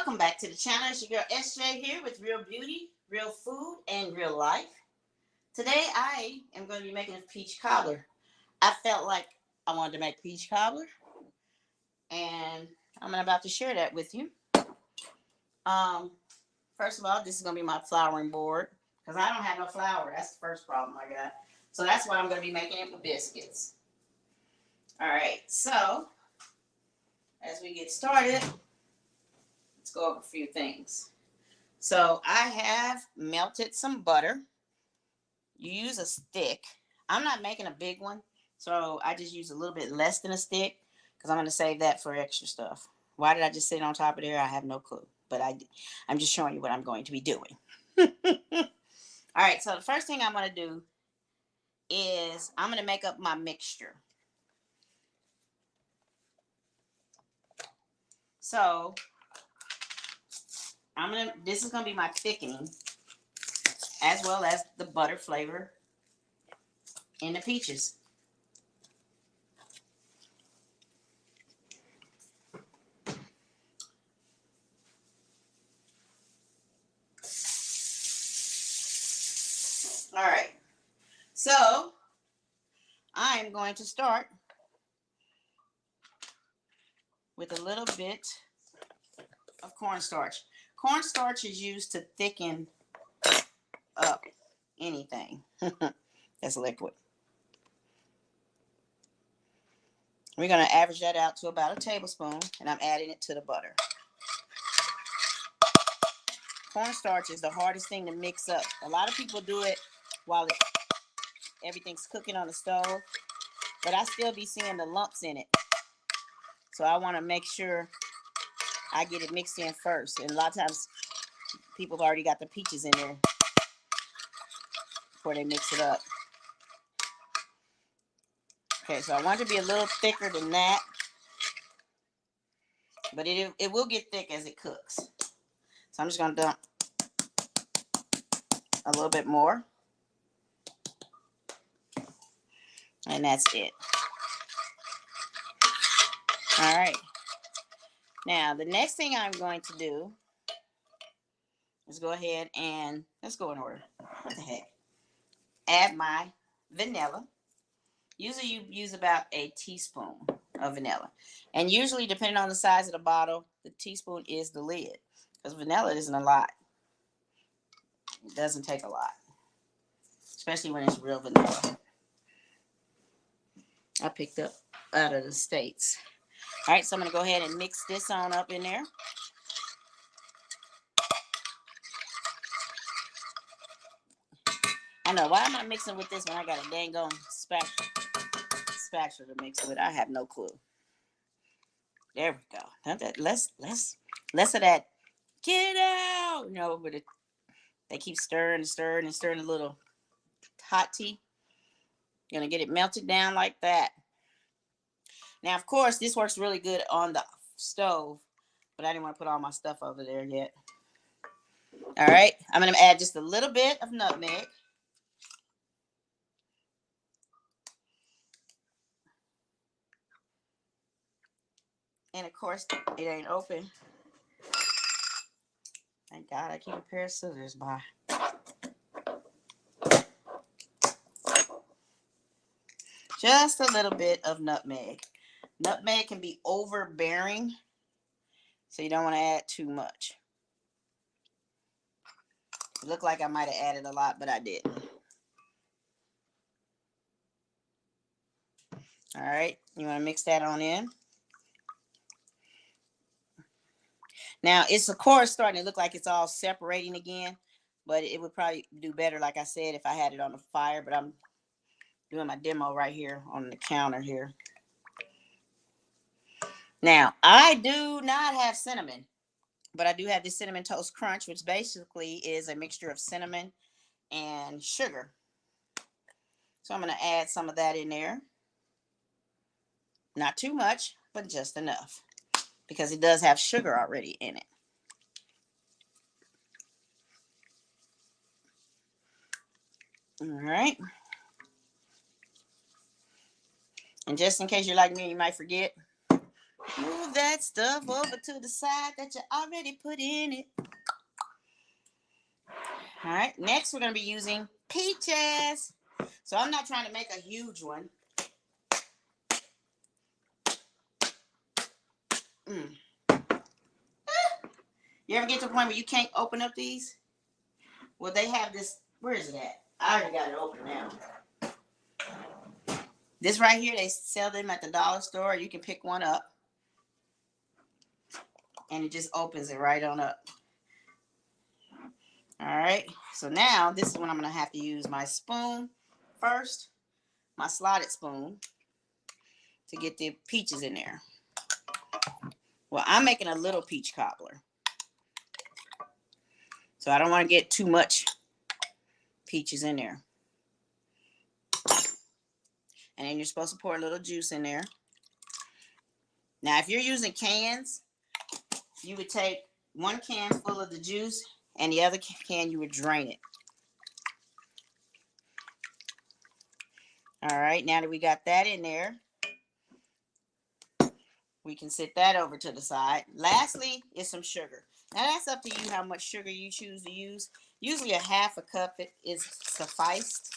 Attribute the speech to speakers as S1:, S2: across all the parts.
S1: Welcome back to the channel. It's your girl SJ here with Real Beauty, Real Food, and Real Life. Today I am going to be making a peach cobbler. I felt like I wanted to make peach cobbler, and I'm about to share that with you. Um, First of all, this is going to be my flouring board because I don't have no flour. That's the first problem I got. So that's why I'm going to be making it with biscuits. All right, so as we get started, let's go over a few things. So I have melted some butter. You use a stick. I'm not making a big one, so I just use a little bit less than a stick because I'm going to save that for extra stuff. Why did I just sit on top of there? I have no clue, but I'm just showing you what I'm going to be doing. All right, so the first thing I'm going to do is I'm going to make up my mixture. So this is going to be my thickening as well as the butter flavor in the peaches. All right, so I'm going to start with a little bit of cornstarch. Cornstarch is used to thicken up anything that's liquid. We're going to average that out to about a tablespoon, and I'm adding it to the butter. Cornstarch is the hardest thing to mix up. A lot of people do it while everything's cooking on the stove, but I still be seeing the lumps in it. So I want to make sure I get it mixed in first. And a lot of times people have already got the peaches in there before they mix it up. Okay, so I want it to be a little thicker than that, but it will get thick as it cooks. So I'm just going to dump a little bit more. And that's it. All right. Now, the next thing I'm going to do is go ahead and, let's go in order. What the heck? Add my vanilla. Usually you use about a teaspoon of vanilla. And usually, depending on the size of the bottle, the teaspoon is the lid. Because vanilla isn't a lot. It doesn't take a lot. Especially when it's real vanilla. I picked up out of the States. All right, so I'm going to go ahead and mix this on up in there. I know, why am I mixing with this when I got a dang on spatula to mix with? I have no clue. There we go. Now that less of that. Get it out. You know, but they keep stirring a little hot tea. You're gonna get it melted down like that. Now, of course, this works really good on the stove, but I didn't want to put all my stuff over there yet. All right, I'm gonna add just a little bit of nutmeg. And of course, it ain't open. Thank God I keep a pair of scissors by. Just a little bit of nutmeg. Nutmeg can be overbearing, so you don't want to add too much. It looked like I might have added a lot, but I didn't. All right, you want to mix that on in. Now, it's of course starting to look like it's all separating again, but it would probably do better, like I said, if I had it on the fire, but I'm doing my demo right here on the counter here. Now, I do not have cinnamon, but I do have this Cinnamon Toast Crunch, which basically is a mixture of cinnamon and sugar. So I'm going to add some of that in there. Not too much, but just enough, because it does have sugar already in it. All right. And just in case you're like me, you might forget, move that stuff over to the side that you already put in it. All right, next we're going to be using peaches. So I'm not trying to make a huge one. You ever get to a point where you can't open up these? Well, they have this. Where is it at? I already got it open now. This right here, they sell them at the dollar store. You can pick one up. And it just opens it right on up. All right. So now, this is when I'm going to have to use my spoon first. My slotted spoon. To get the peaches in there. Well, I'm making a little peach cobbler. So I don't want to get too much peaches in there. And then you're supposed to pour a little juice in there. Now, if you're using cans, you would take one can full of the juice and the other can you would drain it. All right, now that we got that in there, we can set that over to the side. Lastly is some sugar. Now that's up to you how much sugar you choose to use. Usually a half a cup is sufficed.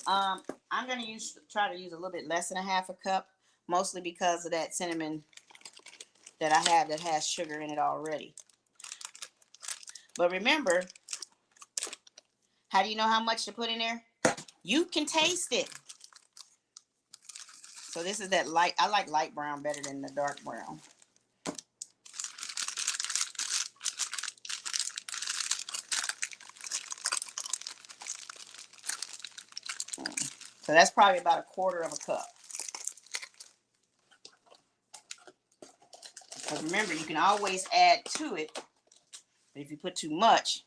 S1: I'm going to try to use a little bit less than a half a cup, mostly because of that cinnamon that I have that has sugar in it already. But remember, how do you know how much to put in there? You can taste it. So this is that light. I like light brown better than the dark brown. So that's probably about a quarter of a cup. But remember, you can always add to it. But if you put too much,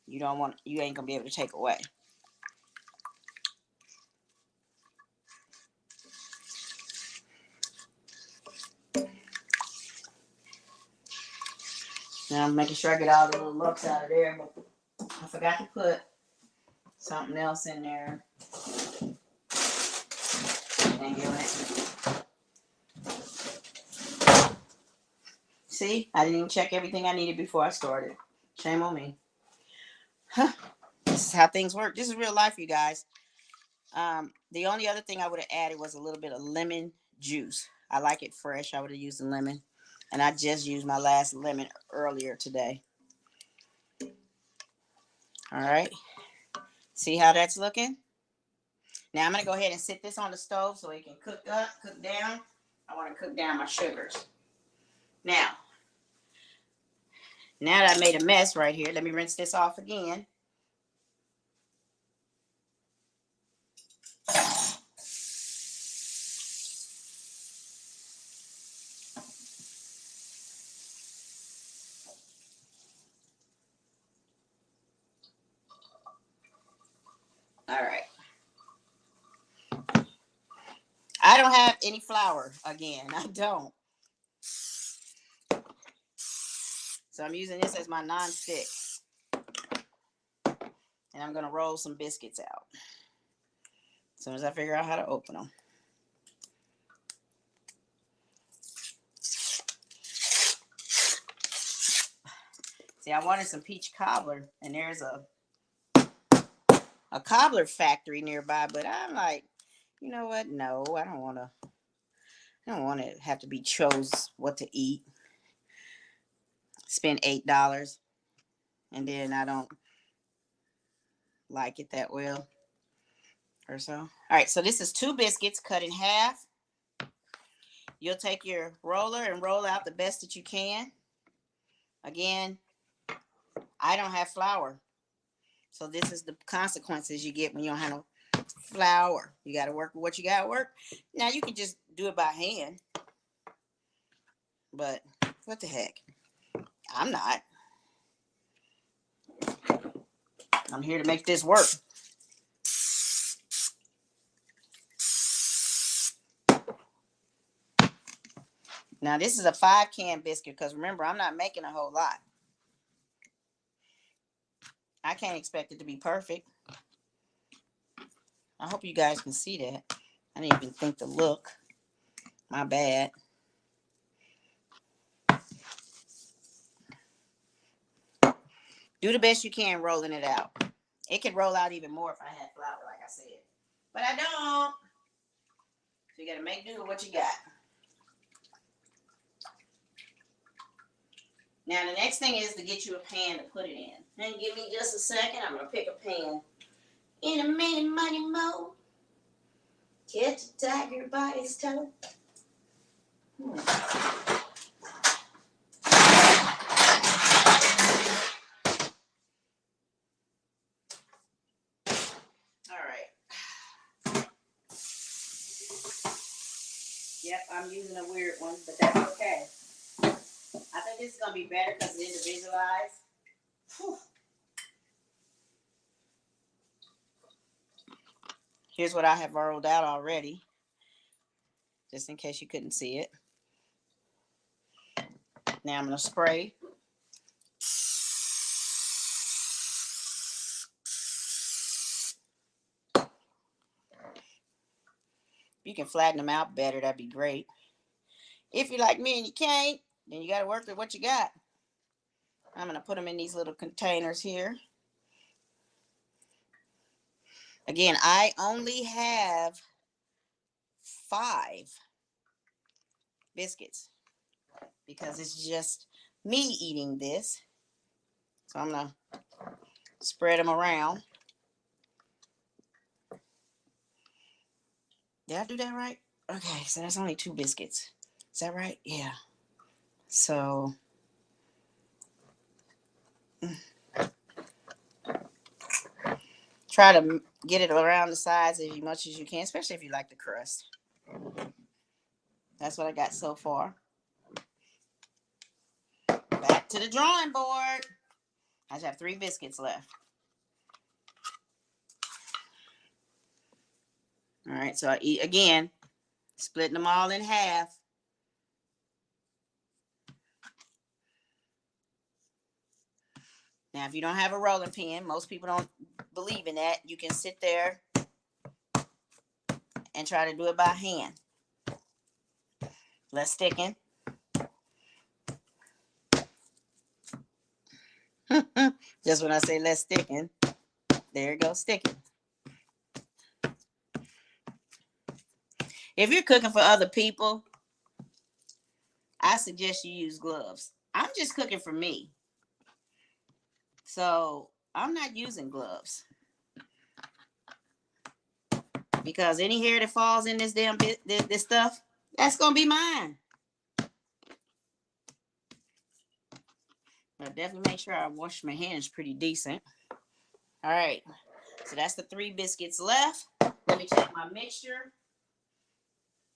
S1: you ain't gonna be able to take away. Now I'm making sure I get all the little lumps out of there, but I forgot to put something else in there. See, I didn't even check everything I needed before I started. Shame on me. Huh. This is how things work. This is real life, you guys. The only other thing I would have added was a little bit of lemon juice. I like it fresh. I would have used the lemon. And I just used my last lemon earlier today. All right. See how that's looking? Now I'm going to go ahead and sit this on the stove so it can cook down. I want to cook down my sugars. Now that I made a mess right here, let me rinse this off again. All right. I don't have any flour again. I don't. So I'm using this as my non-stick. And I'm going to roll some biscuits out. As soon as I figure out how to open them. See, I wanted some peach cobbler. And there's a cobbler factory nearby. But I'm like, you know what? No, I don't want to have to be chose what to eat. Spend $8. And then I don't like it that well. Or so. All right, so this is 2 biscuits cut in half. You'll take your roller and roll out the best that you can. Again, I don't have flour. So this is the consequences you get when you don't have no flour. You got to work with what you got to work. Now, you can just do it by hand. But what the heck? I'm not. I'm here to make this work. Now, this is a 5-can biscuit because remember, I'm not making a whole lot. I can't expect it to be perfect. I hope you guys can see that. I didn't even think to look. My bad. Do the best you can rolling it out. It could roll out even more if I had flour, like I said. But I don't. So you got to make do with what you got. Now, the next thing is to get you a pan to put it in. And give me just a second. I'm going to pick a pan. In a minute, money mo. Catch a tiger by his toe. All right. Yep, I'm using a weird one, but that's okay. I think this is going to be better because it's individualized. Whew. Here's what I have rolled out already, just in case you couldn't see it. Now I'm going to spray. If you can flatten them out better, that'd be great. If you're like me and you can't, then you got to work with what you got. I'm going to put them in these little containers here. Again, I only have 5 biscuits because it's just me eating this. So I'm going to spread them around. Did I do that right? Okay, so that's only 2 biscuits. Is that right? Yeah. So try to get it around the sides as much as you can, especially if you like the crust. That's what I got so far. Back to the drawing board. I just have 3 biscuits left. All right, so I eat again, splitting them all in half. Now, if you don't have a rolling pin, most people don't believe in that. You can sit there and try to do it by hand. Less sticking. Just when I say less sticking, there it goes, sticking. If you're cooking for other people, I suggest you use gloves. I'm just cooking for me. So I'm not using gloves. Because any hair that falls in this damn this stuff, that's going to be mine. But definitely make sure I wash my hands pretty decent. All right. So that's the 3 biscuits left. Let me check my mixture.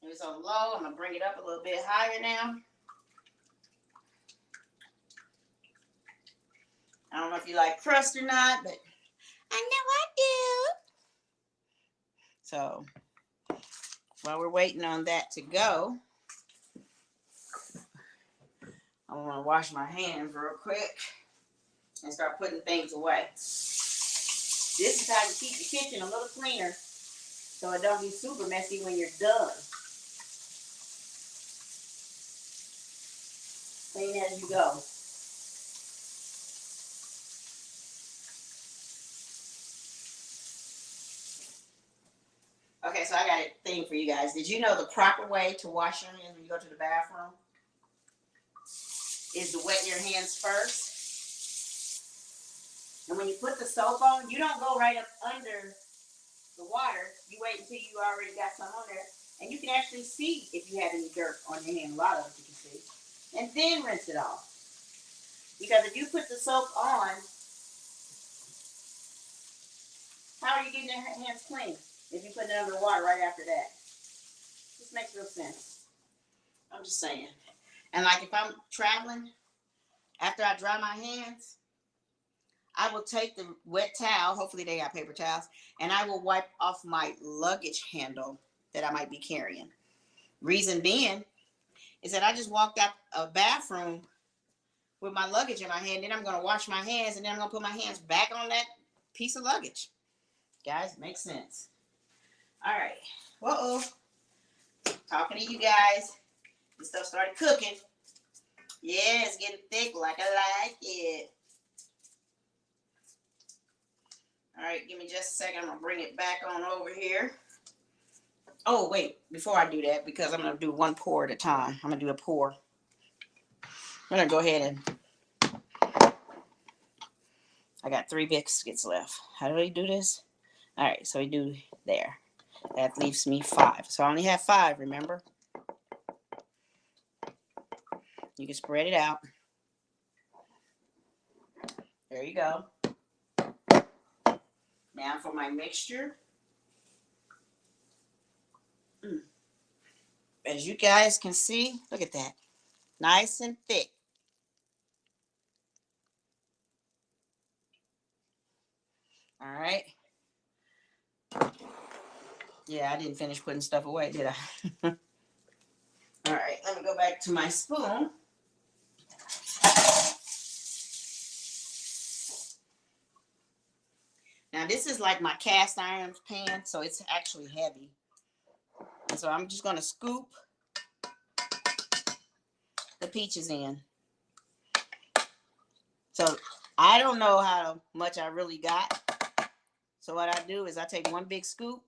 S1: It was on low. I'm going to bring it up a little bit higher now. I don't know if you like crust or not, but I know I do. So while we're waiting on that to go, I'm going to wash my hands real quick and start putting things away. This is how you keep the kitchen a little cleaner so it don't be super messy when you're done. Clean as you go. Okay, so I got a thing for you guys. Did you know the proper way to wash your hands when you go to the bathroom is to wet your hands first? And when you put the soap on, you don't go right up under the water. You wait until you already got some on there. And you can actually see if you have any dirt on your hand. A lot of it you can see. And then rinse it off. Because if you put the soap on, how are you getting your hands clean if you put it under the water right after that? This makes no sense. I'm just saying. And like if I'm traveling, after I dry my hands, I will take the wet towel, hopefully they got paper towels, and I will wipe off my luggage handle that I might be carrying. Reason being is that I just walked out a bathroom with my luggage in my hand, then I'm going to wash my hands, and then I'm going to put my hands back on that piece of luggage. Guys, makes sense. All right. Uh-oh. Talking to you guys. This stuff started cooking. Yeah, it's getting thick like I like it. All right, give me just a second. I'm going to bring it back on over here. Oh, wait, before I do that, because I'm going to do one pour at a time. I'm going to do a pour. I'm going to go ahead and I got 3 biscuits left. How do we do this? All right, so we do there. That leaves me 5. So I only have 5, remember? You can spread it out. There you go. Now for my mixture. As you guys can see, look at that. Nice and thick. All right. Yeah, I didn't finish putting stuff away, did I? All right, let me go back to my spoon. Now, this is like my cast iron pan, so it's actually heavy. And so I'm just going to scoop the peaches in. So I don't know how much I really got. So what I do is I take one big scoop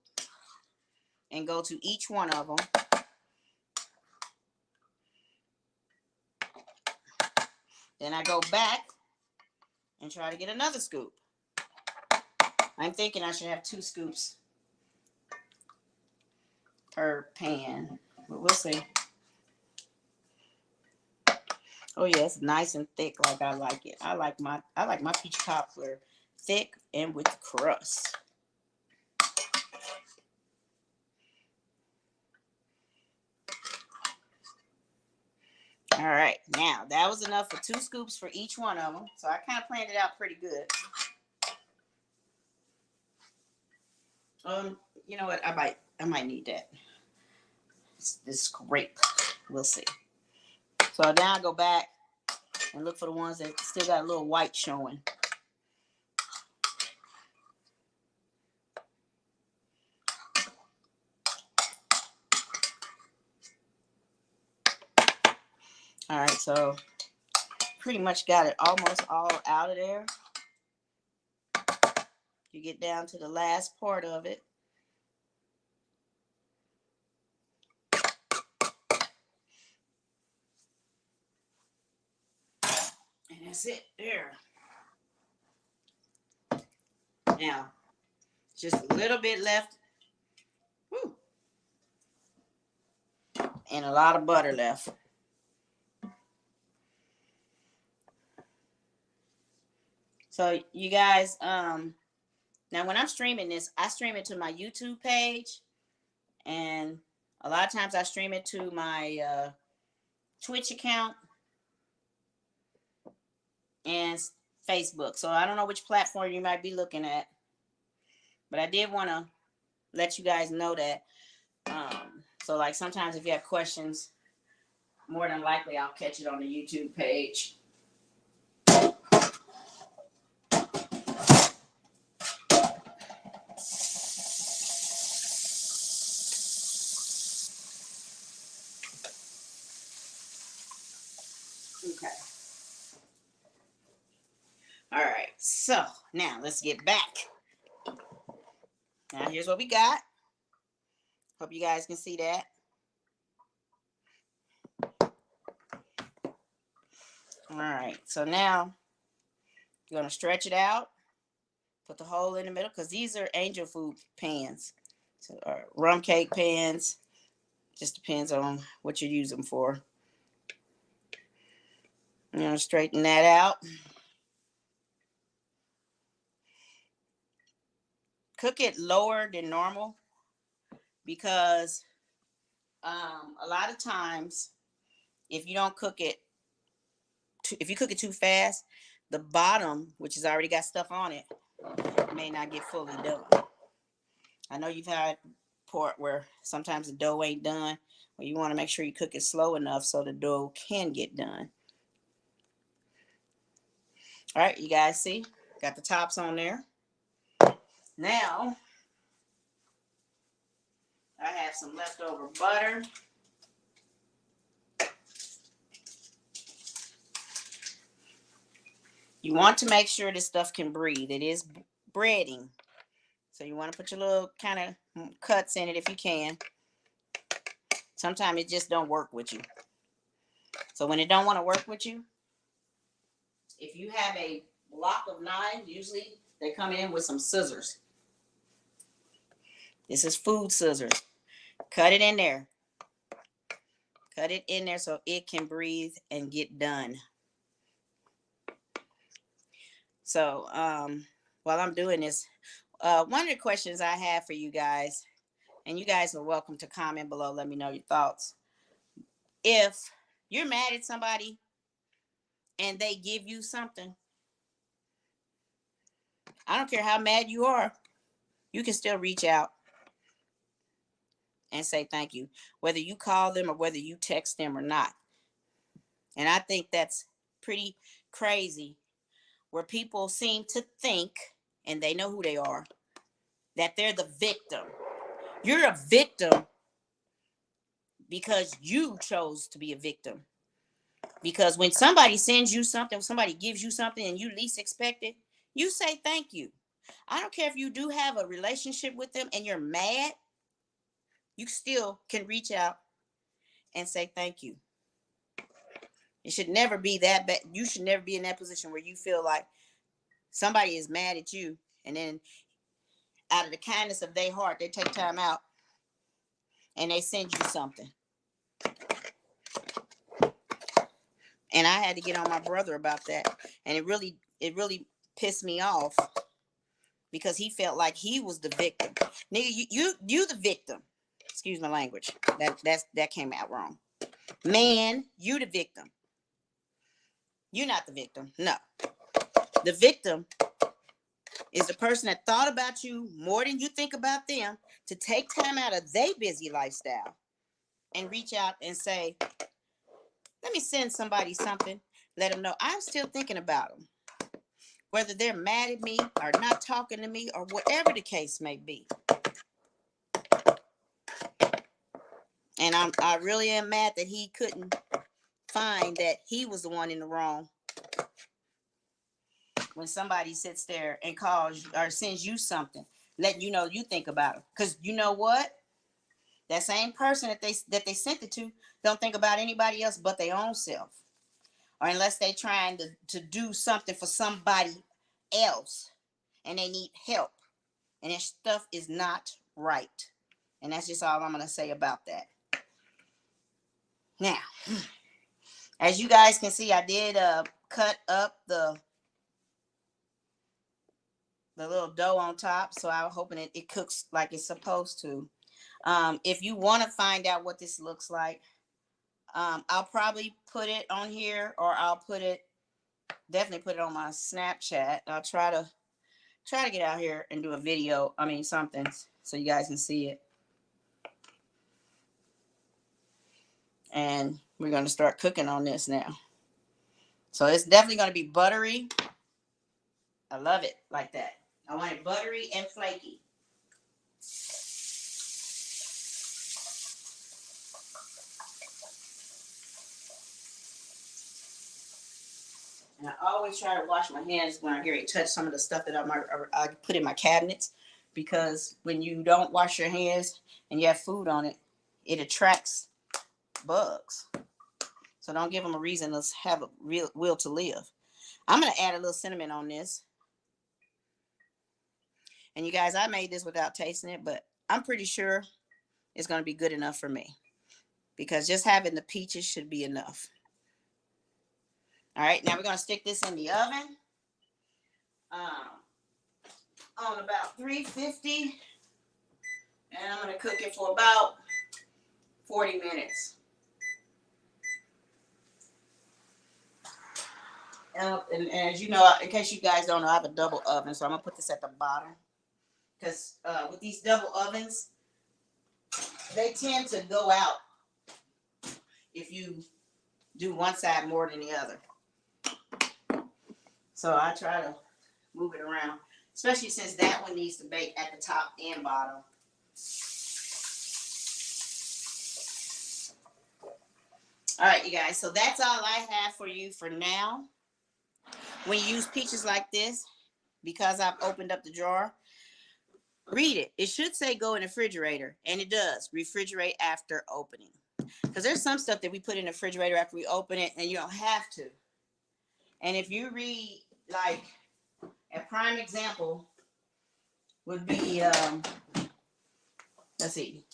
S1: and go to each one of them. Then I go back and try to get another scoop. I'm thinking I should have 2 scoops per pan, but we'll see. Oh yeah, it's nice and thick like I like it. I like my peach cobbler thick and with crust. All right, now that was enough for 2 scoops for each one of them. So I kind of planned it out pretty good. You know what? I might need that. This grape. We'll see. So now I go back and look for the ones that still got a little white showing. All right, so pretty much got it almost all out of there. You get down to the last part of it. And that's it there. Now, just a little bit left. Woo. And a lot of butter left. So you guys, now when I'm streaming this, I stream it to my YouTube page. And a lot of times I stream it to my Twitch account and Facebook. So I don't know which platform you might be looking at. But I did want to let you guys know that. So like sometimes if you have questions, more than likely I'll catch it on the YouTube page. Okay. All right. So now let's get back. Now here's what we got. Hope you guys can see that. All right. So now you're going to stretch it out. Put the hole in the middle because these are angel food pans. So rum cake pans. Just depends on what you use them for. I'm going to straighten that out. Cook it lower than normal because a lot of times if you don't cook it, if you cook it too fast, the bottom, which has already got stuff on it, may not get fully done. I know you've had part where sometimes the dough ain't done, but you want to make sure you cook it slow enough so the dough can get done. All right, you guys see? Got the tops on there. Now, I have some leftover butter. You want to make sure this stuff can breathe. It is breading. So you want to put your little kind of cuts in it if you can. Sometimes it just don't work with you. So when it don't want to work with you, if you have a block of knives, usually they come in with some scissors. This is food scissors. Cut it in there. Cut it in there so it can breathe and get done. So while I'm doing this, one of the questions I have for you guys, and you guys are welcome to comment below, let me know your thoughts. If you're mad at somebody and they give you something, I don't care how mad you are, you can still reach out and say thank you, whether you call them or whether you text them or not. And I think that's pretty crazy, where people seem to think, and they know who they are, that they're the victim. You're a victim because you chose to be a victim. Because when somebody sends you something, when somebody gives you something and you least expect it, you say thank you. I don't care if you do have a relationship with them and you're mad, you still can reach out and say thank you. It should never be that bad. You should never be in that position where you feel like somebody is mad at you, and then out of the kindness of their heart, they take time out and they send you something. And I had to get on my brother about that. And it really pissed me off, because he felt like he was the victim. Nigga, you the victim. Excuse my language. That came out wrong. Man, you the victim. You're not the victim. No. The victim is the person that thought about you more than you think about them, to take time out of their busy lifestyle and reach out and say, let me send somebody something. Let them know I'm still thinking about them. Whether they're mad at me or not talking to me or whatever the case may be. And I really am mad that he couldn't find that he was the one in the wrong when somebody sits there and calls or sends you something, letting you know you think about it. Because you know what? That same person that they sent it to don't think about anybody else but their own self. Or unless they're trying to do something for somebody else and they need help. And their stuff is not right. And that's just all I'm going to say about that. Now, as you guys can see, I did cut up the little dough on top. So I'm hoping it cooks like it's supposed to. If you want to find out what this looks like, I'll probably put it on here, or I'll definitely put it on my Snapchat. I'll try to get out here and do a video. I mean, something so you guys can see it. And we're going to start cooking on this now. So it's definitely going to be buttery. I love it like that. I want it buttery and flaky. And I always try to wash my hands when I get ready to touch some of the stuff that I put in my cabinets. Because when you don't wash your hands and you have food on it, it attracts bugs. So don't give them a reason to have a real will to live. I'm going to add a little cinnamon on this. And you guys, I made this without tasting it, but I'm pretty sure it's going to be good enough for me. Because just having the peaches should be enough. All right, now we're going to stick this in the oven on about 350. And I'm going to cook it for about 40 minutes. And as you know, in case you guys don't know, I have a double oven, so I'm gonna put this at the bottom, because with these double ovens, they tend to go out if you do one side more than the other. So I try to move it around, especially since that one needs to bake at the top and bottom. All right, you guys, so that's all I have for you for now. When you use peaches like this, because I've opened up the jar, Read it. It should say go in the refrigerator, and it does. Refrigerate after opening. Because there's some stuff that we put in the refrigerator after we open it, and you don't have to. And if you read, like, a prime example would be, let's see,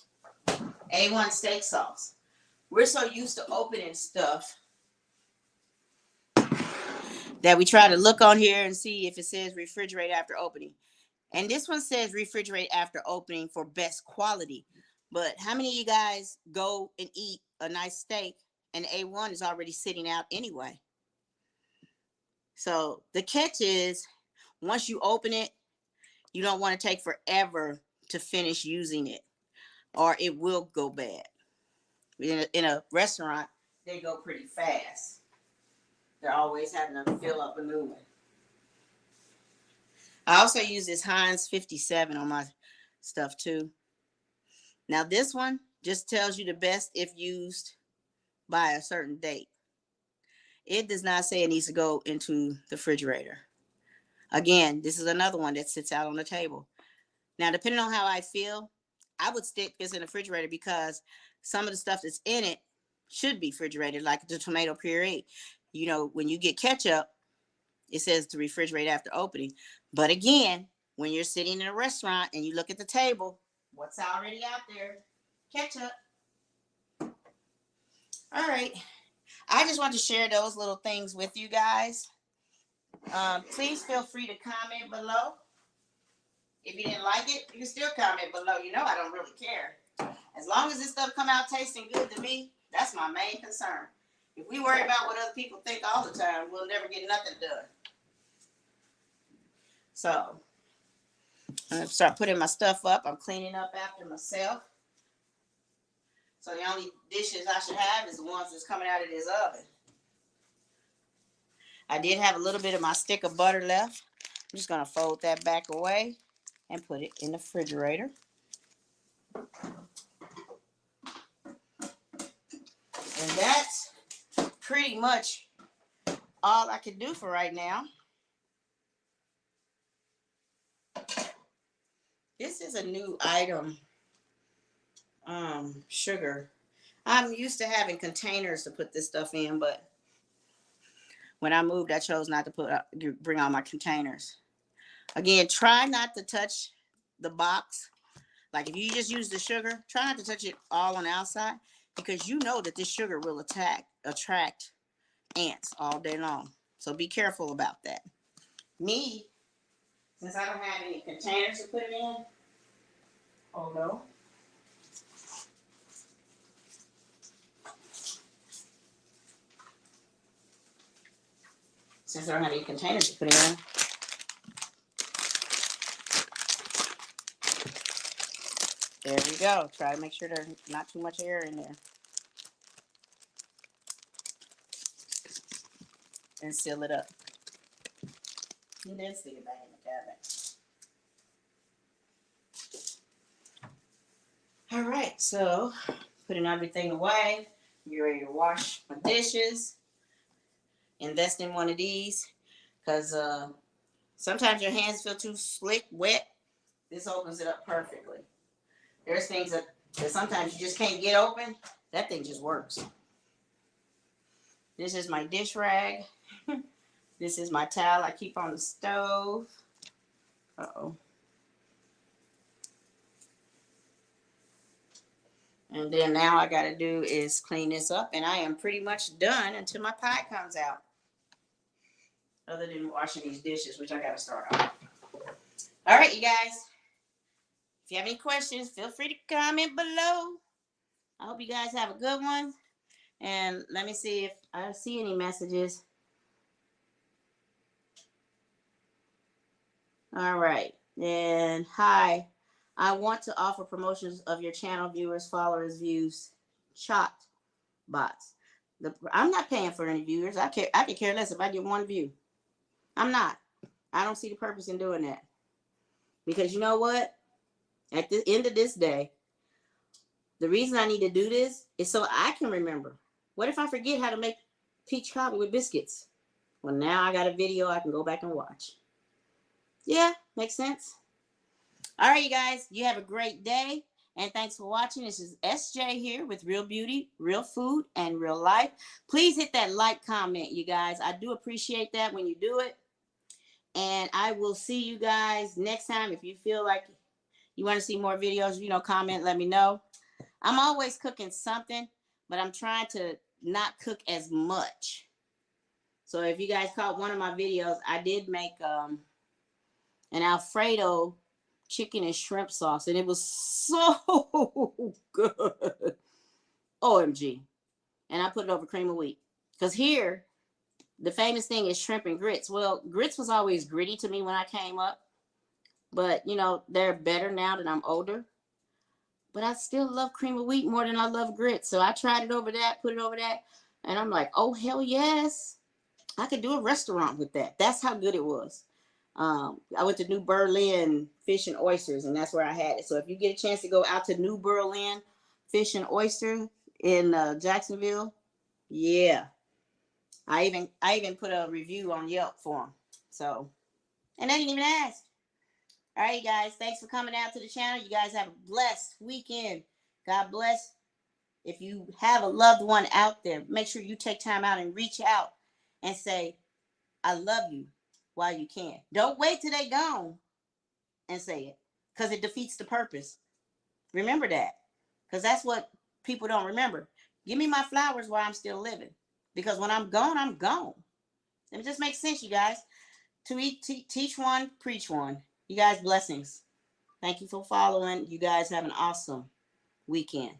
S1: A1 steak sauce. We're so used to opening stuff that we try to look on here and see if it says refrigerate after opening. And this one says refrigerate after opening for best quality. But how many of you guys go and eat a nice steak and A1 is already sitting out anyway? So the catch is, once you open it, you don't want to take forever to finish using it, or it will go bad. In a restaurant, they go pretty fast. They're always having to fill up a new one. I also use this Heinz 57 on my stuff too. Now this one just tells you the best if used by a certain date. It does not say it needs to go into the refrigerator. Again, this is another one that sits out on the table. Now, depending on how I feel, I would stick this in the refrigerator because some of the stuff that's in it should be refrigerated, like the tomato puree. You know, when you get ketchup, it says to refrigerate after opening. But again, when you're sitting in a restaurant and you look at the table, what's already out there? Ketchup. All right. I just want to share those little things with you guys. Please feel free to comment below. If you didn't like it, you can still comment below. You know I don't really care. As long as this stuff come out tasting good to me, that's my main concern. If we worry about what other people think all the time, we'll never get nothing done. So, I'm going to start putting my stuff up. I'm cleaning up after myself. So the only dishes I should have is the ones that's coming out of this oven. I did have a little bit of my stick of butter left. I'm just going to fold that back away and put it in the refrigerator. And that's pretty much all I can do for right now. This is a new item. Sugar. I'm used to having containers to put this stuff in, but when I moved, I chose not to bring all my containers. Again, try not to touch the box. Like if you just use the sugar, try not to touch it all on the outside because you know that this sugar will attract ants all day long. So be careful about that. Me, since I don't have any containers to put it in, hold on. Since I don't have any containers to put it in, there we go. Try to make sure there's not too much air in there. And seal it up. And then stick it back in the cabinet. All right, so putting everything away. Get ready to wash my dishes. Invest in one of these because sometimes your hands feel too slick, wet. This opens it up perfectly. There's things that sometimes you just can't get open. That thing just works. This is my dish rag. This is my towel I keep on the stove. Uh-oh. And then now I got to do is clean this up. And I am pretty much done until my pie comes out. Other than washing these dishes, which I got to start on. All right, you guys. If you have any questions, feel free to comment below. I hope you guys have a good one. And let me see if I see any messages. All right. And hi. I want to offer promotions of your channel viewers, followers, views, chat bots. I'm not paying for any viewers. I could care less if I get one view. I'm not. I don't see the purpose in doing that. Because you know what? At the end of this day, the reason I need to do this is so I can remember. What if I forget how to make peach cobbler with biscuits? Well, now I got a video I can go back and watch. Yeah, makes sense. All right, you guys, you have a great day. And thanks for watching. This is SJ here with Real Beauty, Real Food, and Real Life. Please hit that like comment, you guys. I do appreciate that when you do it. And I will see you guys next time. If you feel like you want to see more videos, comment, let me know. I'm always cooking something, but I'm trying to not cook as much. So if you guys caught one of my videos, I did make an Alfredo chicken and shrimp sauce, and it was so good. OMG. And I put it over cream of wheat. Because here, the famous thing is shrimp and grits. Well, grits was always gritty to me when I came up. But, they're better now that I'm older. But I still love cream of wheat more than I love grits. So I tried it over that, put it over that. And I'm like, oh, hell yes. I could do a restaurant with that. That's how good it was. I went to New Berlin Fish and Oysters, and that's where I had it. So if you get a chance to go out to New Berlin Fish and Oyster in Jacksonville, yeah, I even put a review on Yelp for them. So, and I didn't even ask. All right, guys, thanks for coming out to the channel. You guys have a blessed weekend. God bless. If you have a loved one out there, make sure you take time out and reach out and say, I love you while you can. Don't wait till they gone and say it, because it defeats the purpose. Remember that, because that's what people don't remember. Give me my flowers while I'm still living, because when I'm gone, I'm gone. It just makes sense, you guys. To teach one, preach one. You guys, blessings. Thank you for following. You guys have an awesome weekend.